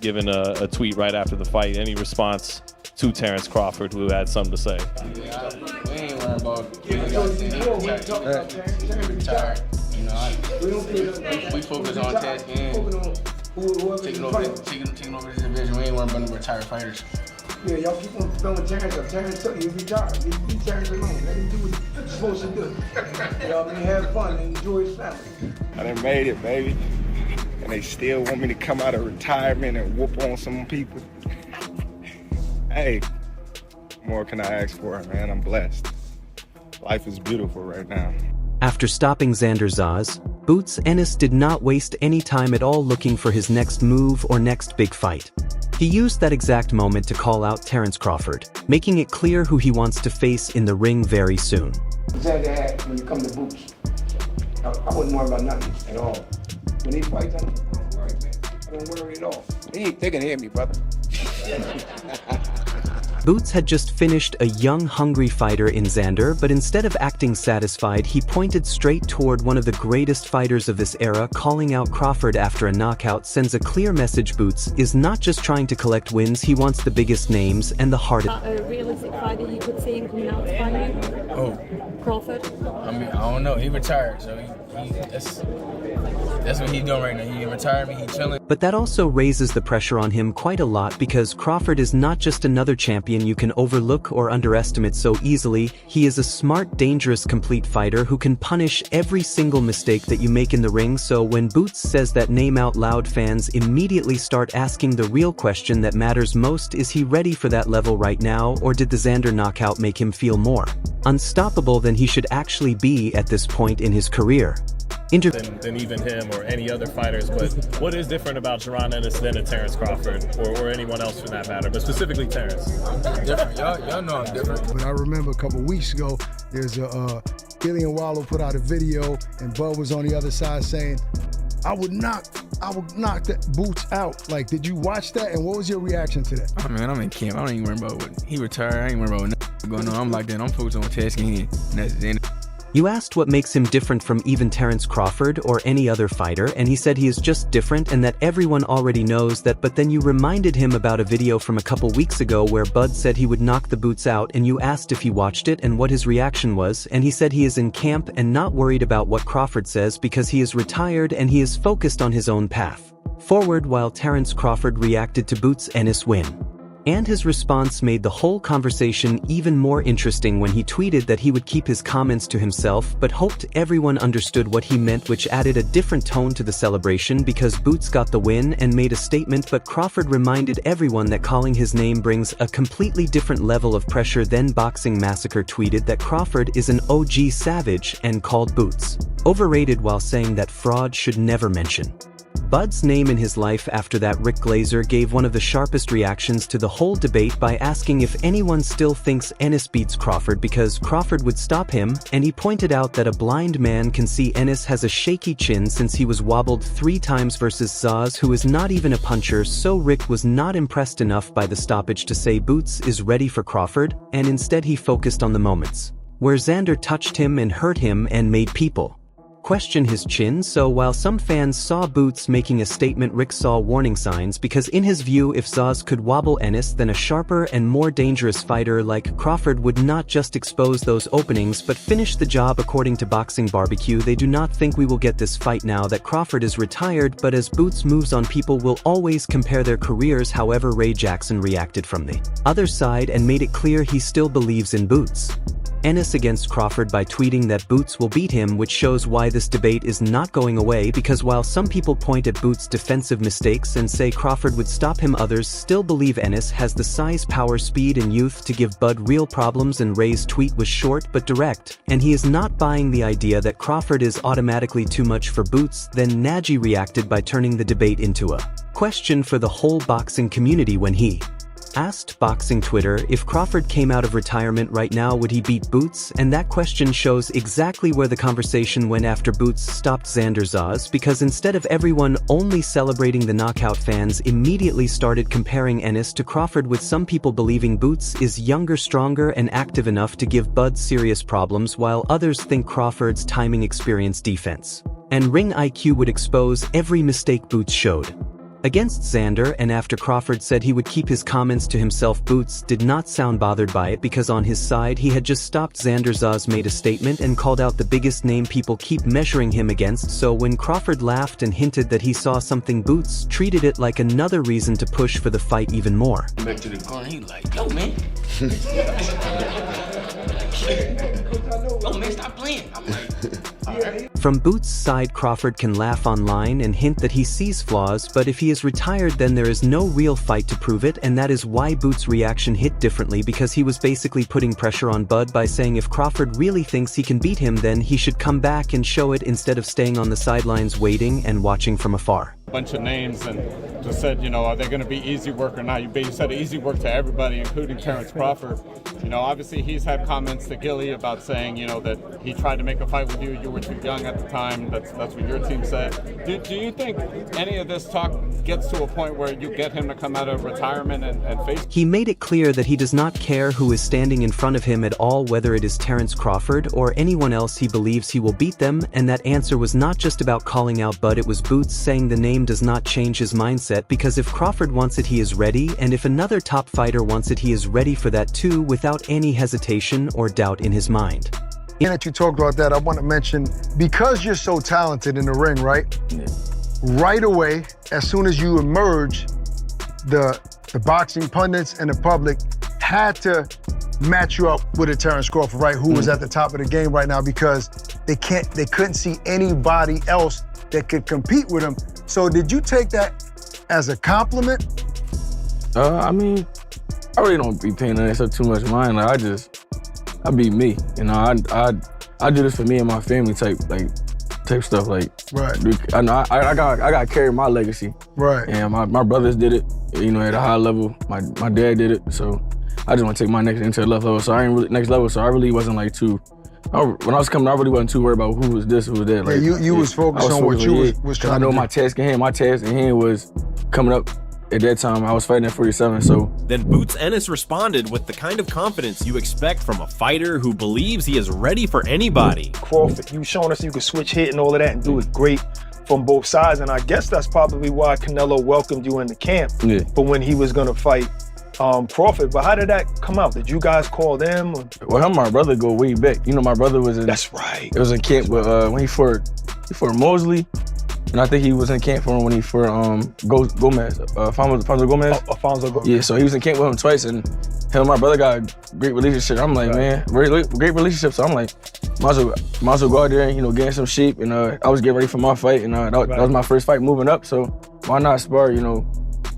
giving a tweet right after the fight. Any response to Terence Crawford, who had something to say? Yeah, we ain't worried about retired. You know, we focus on tasking and taking over this division. We ain't worried about the retired fighters. Yeah, y'all keep on throwing Terence up. Terence took you retired. Leave Terence alone. Let him do what he's supposed to do. You know what I mean? Have fun and enjoy his family. I done made it, baby. And they still want me to come out of retirement and whoop on some people. Hey, what more can I ask for, man? I'm blessed. Life is beautiful right now. After stopping Xander Zayas, Boots Ennis did not waste any time at all looking for his next move or next big fight. He used that exact moment to call out Terence Crawford, making it clear who he wants to face in the ring very soon. Xander had, when you come to Boots, I wouldn't worry about nothing at all. When he fights, I don't worry, man. I don't worry at all. They can hear me, brother. Boots had just finished a young, hungry fighter in Xander, but instead of acting satisfied, he pointed straight toward one of the greatest fighters of this era. Calling out Crawford after a knockout sends a clear message. Boots is not just trying to collect wins, he wants the biggest names and the hardest. A realistic fighter you could see him coming out to fight you? Oh, Crawford? I mean, I don't know. He retired, so that's what he's doing right now. He in retirement, he chilling. But that also raises the pressure on him quite a lot, because Crawford is not just another champion you can overlook or underestimate so easily. He is a smart, dangerous, complete fighter who can punish every single mistake that you make in the ring. So when Boots says that name out loud, fans immediately start asking the real question that matters most: is he ready for that level right now, or did the Xander knockout make him feel more unstoppable than he should actually be at this point in his career? Than even him or any other fighters, but what is different about Jaron Ennis than a Terence Crawford or anyone else for that matter, but specifically Terence? I'm different. Y'all know I'm different. But I remember a couple weeks ago, there's Gillian Wallow put out a video, and Bud was on the other side saying, I would knock that Boots out. Like, did you watch that, and what was your reaction to that? Oh man, I'm in camp. I don't even worry about what he retired. I ain't worried about what going on. I'm like that. I'm focused on tasking him, and that's it. You asked what makes him different from even Terence Crawford or any other fighter, and he said he is just different and that everyone already knows that. But then you reminded him about a video from a couple weeks ago where Bud said he would knock the Boots out, and you asked if he watched it and what his reaction was, and he said he is in camp and not worried about what Crawford says because he is retired and he is focused on his own path forward, while Terence Crawford reacted to Boots Ennis' win. And his response made the whole conversation even more interesting when he tweeted that he would keep his comments to himself but hoped everyone understood what he meant, which added a different tone to the celebration because Boots got the win and made a statement. But Crawford reminded everyone that calling his name brings a completely different level of pressure. Then Boxing Massacre tweeted that Crawford is an OG savage and called Boots overrated while saying that fraud should never mention Bud's name in his life. After that, Rick Glazer gave one of the sharpest reactions to the whole debate by asking if anyone still thinks Ennis beats Crawford because Crawford would stop him, and he pointed out that a blind man can see Ennis has a shaky chin since he was wobbled 3 times versus Zayas, who is not even a puncher. So Rick was not impressed enough by the stoppage to say Boots is ready for Crawford, and instead he focused on the moments where Xander touched him and hurt him and made people question his chin. So while some fans saw Boots making a statement, Rick saw warning signs, because in his view, if Zayas could wobble Ennis, then a sharper and more dangerous fighter like Crawford would not just expose those openings but finish the job. According to Boxing Barbecue, they do not think we will get this fight now that Crawford is retired, but as Boots moves on, people will always compare their careers. However, Ray Jackson reacted from the other side and made it clear he still believes in Boots Ennis against Crawford by tweeting that Boots will beat him, which shows why this debate is not going away, because while some people point at Boots' defensive mistakes and say Crawford would stop him, others still believe Ennis has the size, power, speed, and youth to give Bud real problems. And Ray's tweet was short but direct, and he is not buying the idea that Crawford is automatically too much for Boots. Then Nagy reacted by turning the debate into a question for the whole boxing community when he asked Boxing Twitter if Crawford came out of retirement right now, would he beat Boots? And that question shows exactly where the conversation went after Boots stopped Xander Zayas, because instead of everyone only celebrating the knockout, fans immediately started comparing Ennis to Crawford, with some people believing Boots is younger, stronger, and active enough to give Bud serious problems, while others think Crawford's timing, experience, defense, and ring IQ would expose every mistake Boots showed. Against Xander, and after Crawford said he would keep his comments to himself, Boots did not sound bothered by it because on his side he had just stopped. Xander Zayas made a statement and called out the biggest name people keep measuring him against, so when Crawford laughed and hinted that he saw something, Boots treated it like another reason to push for the fight even more. Back to the corner, he like, yo, man. Yo, man, stop playing. I'm like, all right. From Boots' side, Crawford can laugh online and hint that he sees flaws, but if he is retired then there is no real fight to prove it, and that is why Boots' reaction hit differently, because he was basically putting pressure on Bud by saying if Crawford really thinks he can beat him then he should come back and show it instead of staying on the sidelines waiting and watching from afar. Bunch of names and just said, you know, are they going to be easy work or not? You said easy work to everybody, including Terence Crawford. You know, obviously he's had comments to Gilly about saying, you know, that he tried to make a fight with you. You were too young at the time. That's what your team said. Do you think any of this talk gets to a point where you get him to come out of retirement and face? He made it clear that he does not care who is standing in front of him at all, whether it is Terence Crawford or anyone else. He believes he will beat them, and that answer was not just about calling out Bud, it was Boots saying the name does not change his mindset, because if Crawford wants it he is ready, and if another top fighter wants it he is ready for that too, without any hesitation or doubt in his mind. That you talked about that, I want to mention, because you're so talented in the ring, right? Yeah. Right away, as soon as you emerge, the boxing pundits and the public had to match you up with a Terence Crawford, right? Who was at the top of the game right now, because they couldn't see anybody else that could compete with him. So did you take that as a compliment? I mean, I really don't be paying that too much mind. Like I be me, you know. I do this for me and my family type stuff. Like, right. I know I got to carry my legacy. Right. And my brothers did it, you know, at a high level. My dad did it, so I just want to take my next into the next level. So I ain't really next level. So I really wasn't like too. When I was coming, I really wasn't too worried about who was this, who was that. Like, yeah, you was focused on what you was trying to do. I know my task in hand. My task in hand was coming up. At that time, I was fighting at 47, so. Then Boots Ennis responded with the kind of confidence you expect from a fighter who believes he is ready for anybody. Crawford, you showing us you can switch hit and all of that and do it great from both sides, and I guess that's probably why Canelo welcomed you in the camp for when he was gonna fight Crawford. But how did that come out? Did you guys call them? Or? Well, him and my brother go way back. You know, my brother was in. That's right. It was in camp with when he fought Mosley. And I think he was in camp for him when he fought Gomez, Alfonso Gomez. Alfonso Gomez. Yeah, so he was in camp with him twice, and him and my brother got a great relationship. I'm like, man, great relationship. So I'm like, might as well go out there and, you know, get in some shape. And I was getting ready for my fight, and that was my first fight moving up. So why not spar, you know,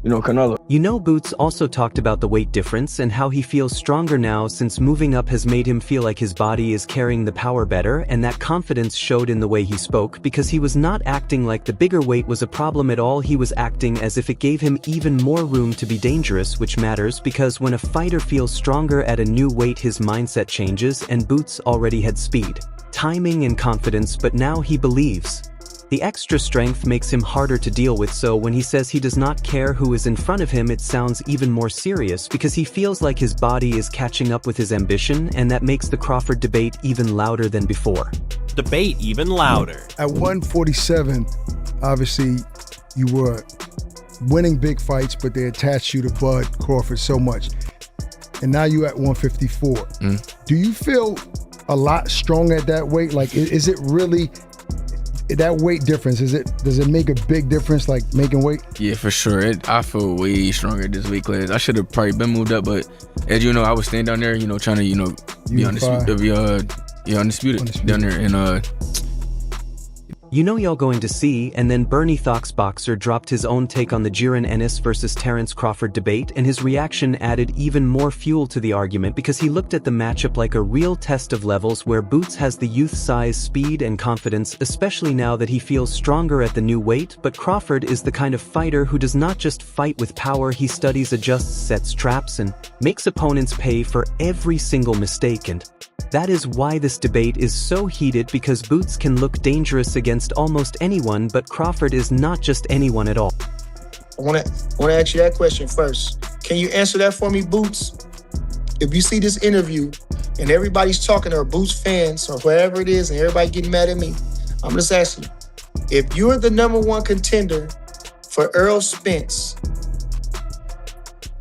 Canelo. You know, Boots also talked about the weight difference and how he feels stronger now since moving up has made him feel like his body is carrying the power better, and that confidence showed in the way he spoke, because he was not acting like the bigger weight was a problem at all. He was acting as if it gave him even more room to be dangerous, which matters because when a fighter feels stronger at a new weight his mindset changes, and Boots already had speed, timing and confidence, but now he believes. The extra strength makes him harder to deal with, so when he says he does not care who is in front of him, it sounds even more serious because he feels like his body is catching up with his ambition, and that makes the Crawford debate even louder than before. Debate even louder. At 147, obviously, you were winning big fights, but they attached you to Bud Crawford so much. And now you're at 154. Do you feel a lot stronger at that weight? Like, is it really... that weight difference, does it make a big difference, like making weight? Yeah, for sure. I feel way stronger this weight class. I should have probably been moved up, but as you know, I was staying down there, you know, trying to, you know, be undisputed down there. And You know y'all going to see, and then Bernie Thoc's boxer dropped his own take on the Jaron Ennis versus Terence Crawford debate, and his reaction added even more fuel to the argument because he looked at the matchup like a real test of levels where Boots has the youth size, speed, and confidence, especially now that he feels stronger at the new weight, but Crawford is the kind of fighter who does not just fight with power, he studies, adjusts, sets traps, and makes opponents pay for every single mistake, and that is why this debate is so heated, because Boots can look dangerous against almost anyone, but Crawford is not just anyone at all. I want to ask you that question first. Can you answer that for me, Boots? If you see this interview and everybody's talking, or Boots fans or whoever it is, and everybody getting mad at me, I'm just asking you, if you're the #1 contender For Earl Spence,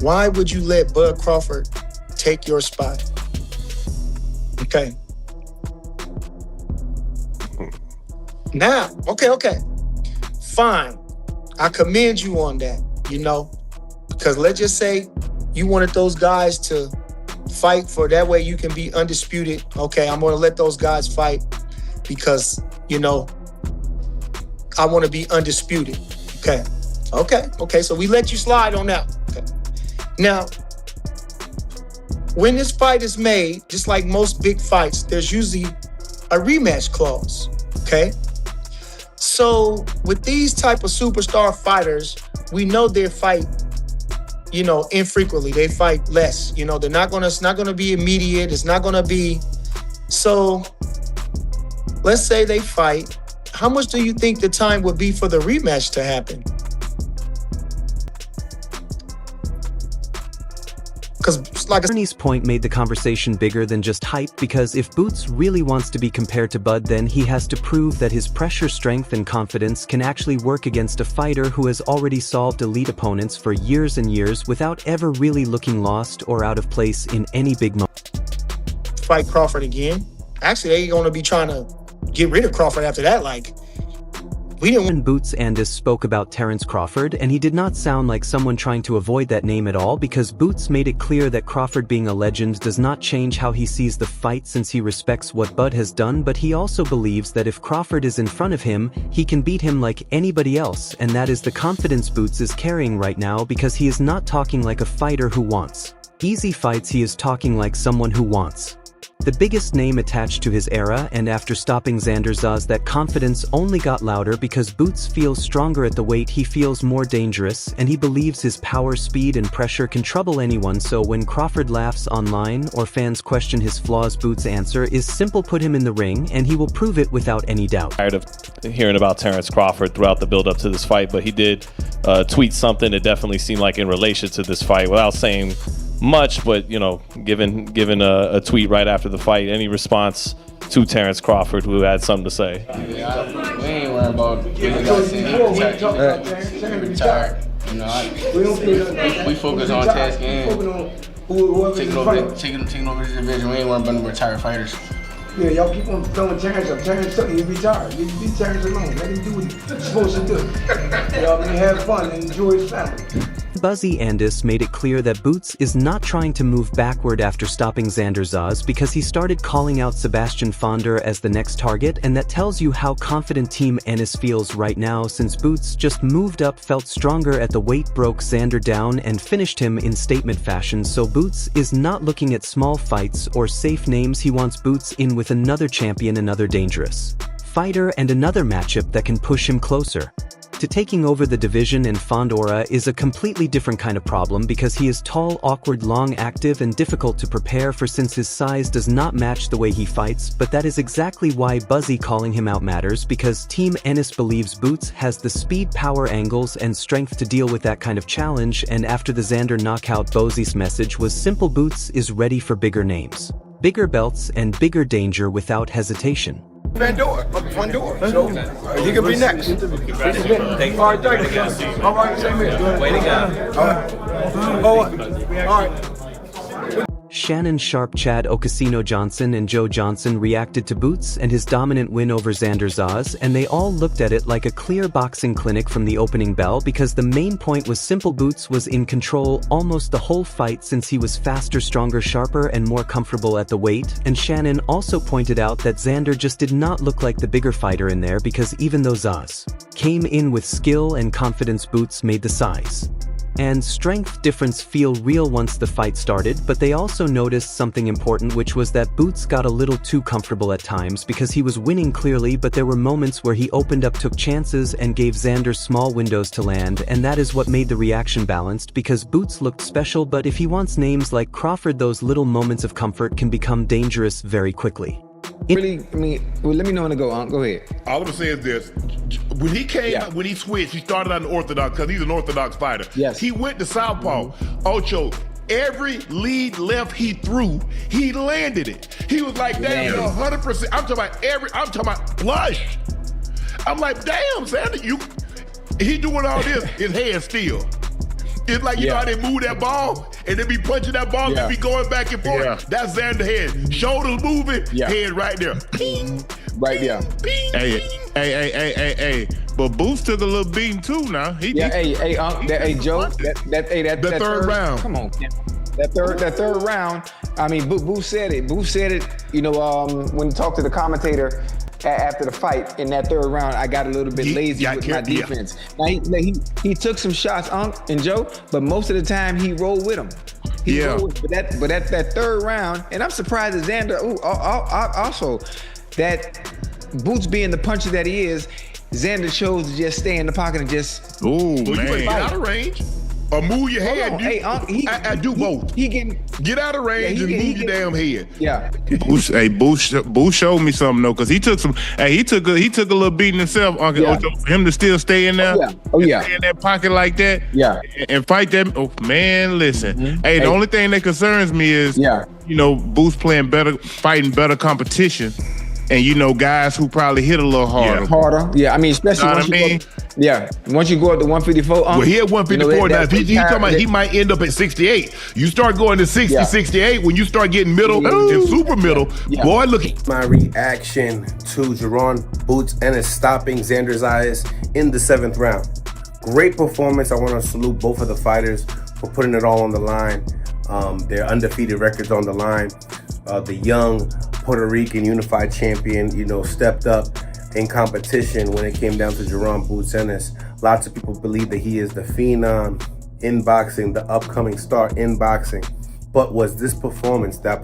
why would you let Bud Crawford take your spot? Okay. Now, okay. Fine. I commend you on that, because let's just say you wanted those guys to fight for that way you can be undisputed. Okay, I'm going to let those guys fight because, I want to be undisputed. Okay, so we let you slide on that. Okay. Now, when this fight is made, just like most big fights, there's usually a rematch clause, okay? So with these type of superstar fighters, we know they fight, infrequently. They fight less. It's not gonna be immediate. It's not gonna be. So let's say they fight. How much do you think the time would be for the rematch to happen? Because like Ernie's point made the conversation bigger than just hype, because if Boots really wants to be compared to Bud, then he has to prove that his pressure strength and confidence can actually work against a fighter who has already solved elite opponents for years and years without ever really looking lost or out of place in any big moment. Fight Crawford again. Actually, they're going to be trying to get rid of Crawford after that. When Boots Ennis spoke about Terence Crawford, and he did not sound like someone trying to avoid that name at all, because Boots made it clear that Crawford being a legend does not change how he sees the fight, since he respects what Bud has done, but he also believes that if Crawford is in front of him, he can beat him like anybody else, and that is the confidence Boots is carrying right now, because he is not talking like a fighter who wants easy fights. He is talking like someone who wants the biggest name attached to his era, and after stopping Xander Zayas, that confidence only got louder because Boots feels stronger at the weight, he feels more dangerous, and he believes his power, speed, and pressure can trouble anyone. So when Crawford laughs online or fans question his flaws, Boots' answer is simple: put him in the ring, and he will prove it without any doubt. Tired of hearing about Terence Crawford throughout the build-up to this fight, but he did tweet something that definitely seemed like in relation to this fight, without saying much, but given a tweet right after the fight. Any response to Terence Crawford, who had something to say? Yeah, we ain't worried about retired. We focus on tasking and taking over the division. We ain't worried about the retired fighters. Yeah, y'all keep on throwing Terence up. Terence, he's retired. Leave Terence alone. Let him do what he's supposed to do. Have fun and enjoy his family. Buzzy Ennis made it clear that Boots is not trying to move backward after stopping Xander Zayas, because he started calling out Sebastian Fonder as the next target, and that tells you how confident Team Ennis feels right now, since Boots just moved up, felt stronger at the weight, broke Xander down, and finished him in statement fashion. So Boots is not looking at small fights or safe names. He wants Boots in with another champion, another dangerous fighter, and another matchup that can push him closer to taking over the division. And Fondora is a completely different kind of problem, because he is tall, awkward, long, active, and difficult to prepare for, since his size does not match the way he fights. But that is exactly why Buzzy calling him out matters, because Team Ennis believes Boots has the speed, power, angles, and strength to deal with that kind of challenge. And after the Xander knockout, Buzzy's message was simple: Boots is ready for bigger names, bigger belts, and bigger danger without hesitation. Fondora. So he could be next. All right, thank you. All right, same here. Way to go. All right. Shannon Sharp, Chad Ocasino Johnson, and Joe Johnson reacted to Boots and his dominant win over Xander Zayas, and they all looked at it like a clear boxing clinic from the opening bell, because the main point was simple: Boots was in control almost the whole fight, since he was faster, stronger, sharper, and more comfortable at the weight. And Shannon also pointed out that Xander just did not look like the bigger fighter in there, because even though Zayas came in with skill and confidence, Boots made the size and strength difference feel real once the fight started. But they also noticed something important, which was that Boots got a little too comfortable at times, because he was winning clearly, but there were moments where he opened up, took chances, and gave Xander small windows to land, and that is what made the reaction balanced, because Boots looked special, but if he wants names like Crawford, those little moments of comfort can become dangerous very quickly. Let me know when to go on. Go ahead. All I'm gonna say is this: when he came, when he switched, he started on the orthodox because he's an orthodox fighter. Yes. He went to southpaw. Ocho, every lead left he threw, he landed it. He was like, damn, 100%. I'm talking about flush. I'm like, damn, Xander, he doing all this, his head still. It's like, you know how they move that ball and they be punching that ball and be going back and forth. Yeah. That's Xander head. Shoulders moving, head right there. Ping, right there. Ping, Hey. But Boots took a little beating too now. Hey, Joe, that third round. Come on. That third round, I mean, Boots said it. Boots said it, you know, when he talked to the commentator after the fight in that third round, I got a little bit lazy with my defense. Now, he took some shots, and Joe, but most of the time he rolled with him. But at that third round, and I'm surprised that Xander, also, that Boots being the puncher that he is, Xander chose to just stay in the pocket and just. You better get out of range or move your head. Do both. Get out of range and move your damn head. Yeah. Boots showed me something though, because he took some. He took a little beating himself, Uncle Ocho, for him to still stay in there. Stay in that pocket like that. And fight that. Oh man, listen. The only thing that concerns me is, you know, Boots fighting better competition. And you know, guys who probably hit a little harder. Yeah, I mean, especially once you go up to 154. Well, he at 154 now. He talking about he might end up at 68. You start going to 60, 68 when you start getting middle and super middle. Boy, look. My reaction to Jaron Boots Ennis stopping Xander Zayas in the 7th round. Great performance. I want to salute both of the fighters for putting it all on the line. Their undefeated records on the line. The young Puerto Rican unified champion, you know, stepped up in competition when it came down to Jaron Boots Ennis. Lots of people believe that he is the phenom in boxing, the upcoming star in boxing. But was this performance that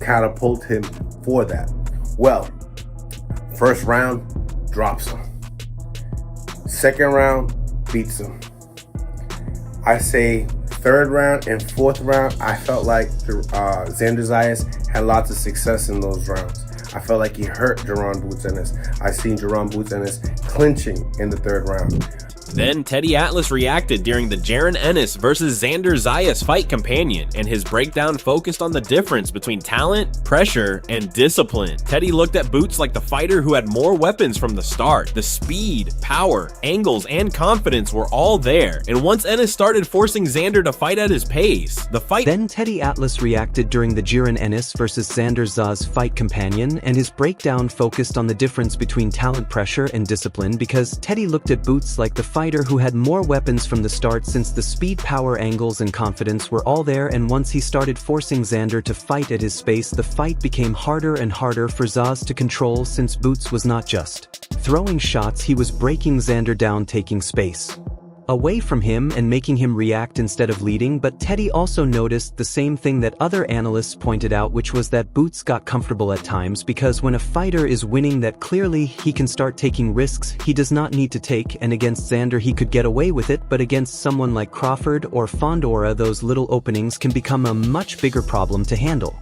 catapulted him for that? Well, first round, drops him. Second round, beats him. I say third round and fourth round, I felt like Xander Zayas had lots of success in those rounds. I felt like he hurt Jaron Boots Ennis. I seen Jaron Boots Ennis clinching in the third round. Then Teddy Atlas reacted during the Jaron Ennis versus Xander Zayas fight companion, and his breakdown focused on the difference between talent, pressure, and discipline. Teddy looked at Boots like the fighter who had more weapons from the start. The speed, power, angles, and confidence were all there, and once Ennis started forcing Xander to fight at his pace, the fight— Then Teddy Atlas reacted during the Jaron Ennis versus Xander Zayas fight companion, and his breakdown focused on the difference between talent, pressure, and discipline, because Teddy looked at Boots like the fighter who had more weapons from the start, since the speed, power, angles, and confidence were all there, and once he started forcing Xander to fight at his space, the fight became harder and harder for Zayas to control, since Boots was not just throwing shots, he was breaking Xander down, taking space away from him and making him react instead of leading. But Teddy also noticed the same thing that other analysts pointed out, which was that Boots got comfortable at times, because when a fighter is winning, that clearly he can start taking risks he does not need to take, and against Xander he could get away with it, but against someone like Crawford or Fondora, those little openings can become a much bigger problem to handle.